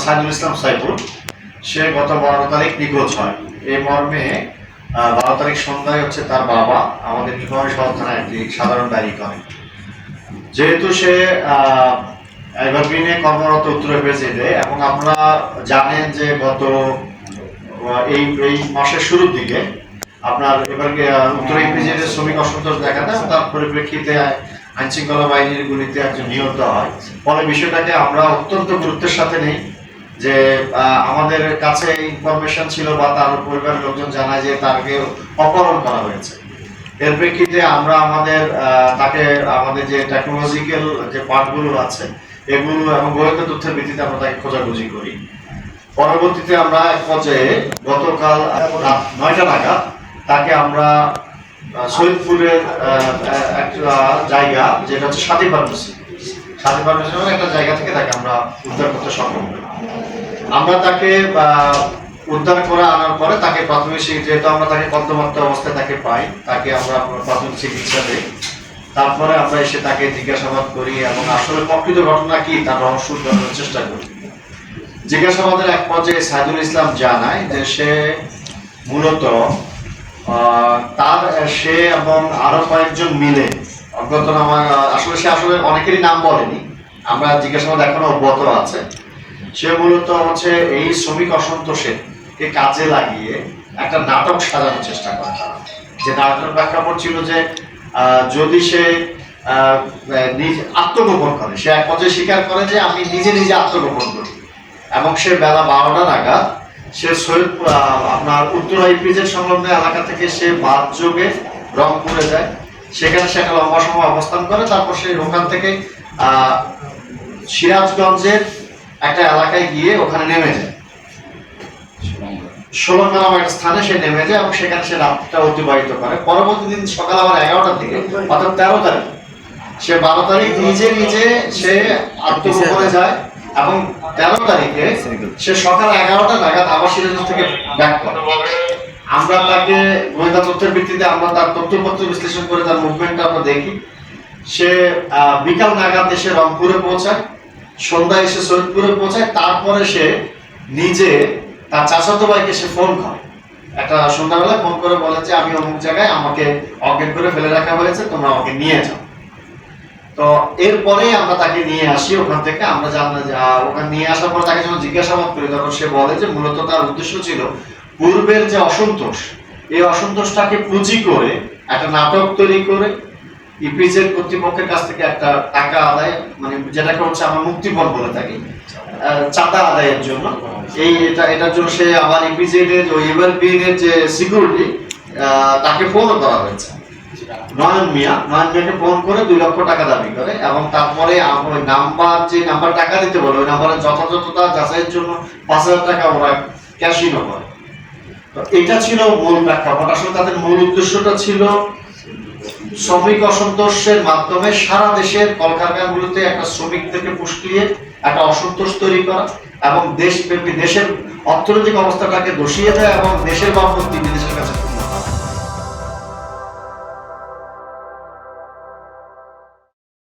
সাইদুল ইসলাম সাইফুল, সে গত 12 তারিখ নিখোঁজ হয়। এই মর্মে 12 তারিখ সন্ধ্যায় হচ্ছে তার বাবা আমাদের নীলফামারী সদর থানায় একটি সাধারণ ডায়েরি করে। যেহেতু সে এভারগ্রিনে কর্মরত উত্তর এপিজেডে, এবং আমরা জানেন যে গত এই মাসের শুরুর দিকে আপনার এবার উত্তর এপিজেডের শ্রমিক অসন্তোষ দেখা দেয়, তার পরিপ্রেক্ষিতে আইন শৃঙ্খলা বাহিনীর গুলিতে একজন নিহত হয়। ফলে বিষয়টাকে আমরা অত্যন্ত গুরুত্বের সাথে নেই যে আমাদের কাছে ইনফরমেশন ছিল বা তার পরিবারের লোকজন জানায় যে তাকে অপহরণ করা হয়েছে। এর প্রেক্ষিতে আমরা তাকে আমাদের যে টেকনোলজিক্যাল যে পার্টগুলো আছে এগুলো এবং গোয়েন্দা তথ্যের ভিত্তিতে আমরা তাকে খোঁজাখুঁজি করি। পরবর্তীতে আমরা এক পর্যায়ে গতকাল রাত 9টা নাগাদ তাকে আমরা সৈয়দপুরের একটা জায়গা, যেটা হচ্ছে সাথী ফার্মেসি একটা জায়গা থেকে তাকে আমরা উদ্ধার করতে সক্ষম হই। আমরা তাকে উদ্ধার করে আনার পরে তাকে প্রাথমিক যেহেতু আমরা তাকে কর্দমাক্ত অবস্থায় তাকে পাই, তাকে আমরা প্রাথমিক চিকিৎসা দিই। তারপরে আমরা এসে তাকে জিজ্ঞাসাবাদ করি এবং আসলে প্রকৃত ঘটনা কি তার রহস্য উদ্ঘাটনের চেষ্টা করি। জিজ্ঞাসাবাদের এক পর্যায়ে সাইদুল ইসলাম জানায় যে সে মূলত সে এবং আরো কয়েকজন মিলে অজ্ঞাতনামা, সে আসলে অনেকেরই নাম বলেনি, আমরা জিজ্ঞাসাবাদ এখনো অব্যাহত আছে। সে মূলত হচ্ছে এই শ্রমিক অসন্তোষের কে কাজে লাগিয়ে একটা নাটক সাজানোর চেষ্টা করে। যে নাটকের প্রেক্ষাপট ছিল যে যদি সে আত্মগোপন করে, সে এক পর্যায়ে স্বীকার করে যে আমি নিজে আত্মগোপন করি, এবং সে বেলা 12টা নাগাদ সে আপনার উত্তর এপিজেড সংলগ্ন এলাকা থেকে সে বাস যোগে রংপুরে যায়। সেখানে সে একটা লম্বা সময় অবস্থান করে। তারপর সে ওখান থেকে সিরাজগঞ্জের একটা এলাকায় গিয়ে ওখানে নেমে যায়, সোলঙ্গা নামক একটা স্থানে সে নেমে যায় এবং সেখানে সে রাতটা অতিবাহিত করে। পরবর্তী দিন সকাল আবার 11টার দিকে, অর্থাৎ 13 তারিখ, সে 12 তারিখ নিজে সে আত্মগোপনে যায় এবং 13 তারিখে সে সকাল 11টা নাগাদ আবার সিরাজগঞ্জ থেকে ব্যাক করে। আমরা তাকে গোয়েন্দা তথ্যের ভিত্তিতে আমরা তার তথ্যপত্র বিশ্লেষণ করে তার মুভমেন্টটা আমরা দেখি। সে বিকাল নাগাদ এসে রংপুরে পৌঁছায়, সন্ধ্যায় এসে সৈয়দপুরে পৌঁছায়। তারপরে সে নিজে তার চাচাতো ভাইকে সে ফোন করে, একটা সন্ধ্যাবেলা ফোন করে বলে যে আমি অমুক জায়গায়, আমাকে অজ্ঞান করে ফেলে রাখা হয়েছে, তোমরা আমাকে নিয়ে যাও। তো এরপরে আমরা তাকে নিয়ে আসি ওখান থেকে। আমরা জানলাম যে ওখানে নিয়ে আসার পর তাকে যখন জিজ্ঞাসাবাদ করি, তখন সে বলে যে মূলত তার উদ্দেশ্য ছিল পূর্বের যে অসন্তোষ, এই অসন্তোষটাকে পুঁজি করে একটা নাটক তৈরি করে ইপিজেড কর্তৃপক্ষের কাছ থেকে একটা টাকা আদায়, মানে যেটাকে হচ্ছে আমরা মুক্তিপণ বলে থাকি, চাঁদা আদায়ের জন্য। এটার জন্য সে আবার ইপিজেডের ওই এভারগ্রিনের যে সিকিউরিটি, তাকে ফোনও করা হয়েছে, নয়ন মিয়াকে ফোন করে 2 লক্ষ টাকা দাবি করে, এবং তারপরে ওই নাম্বার টাকা দিতে বলে ওই নাম্বারের যথাযথতা যাচাইয়ের জন্য 5,000 টাকা ওরা ক্যাশিনো করে। তো এটা ছিল মূল প্রেক্ষাপট। আসলে তাদের মূল উদ্দেশ্যটা ছিল শ্রমিক অসন্তোষের মাধ্যমে সারা দেশের কলকারখানাগুলোতে একটা শ্রমিকদেরকে পুষলিয়ে একটা অসন্তোষ তৈরি করা এবং দেশের অর্থনৈতিক অবস্থাটাকে দোষিয়ে দেয় এবং দেশের বাবদ বিদেশের কাছে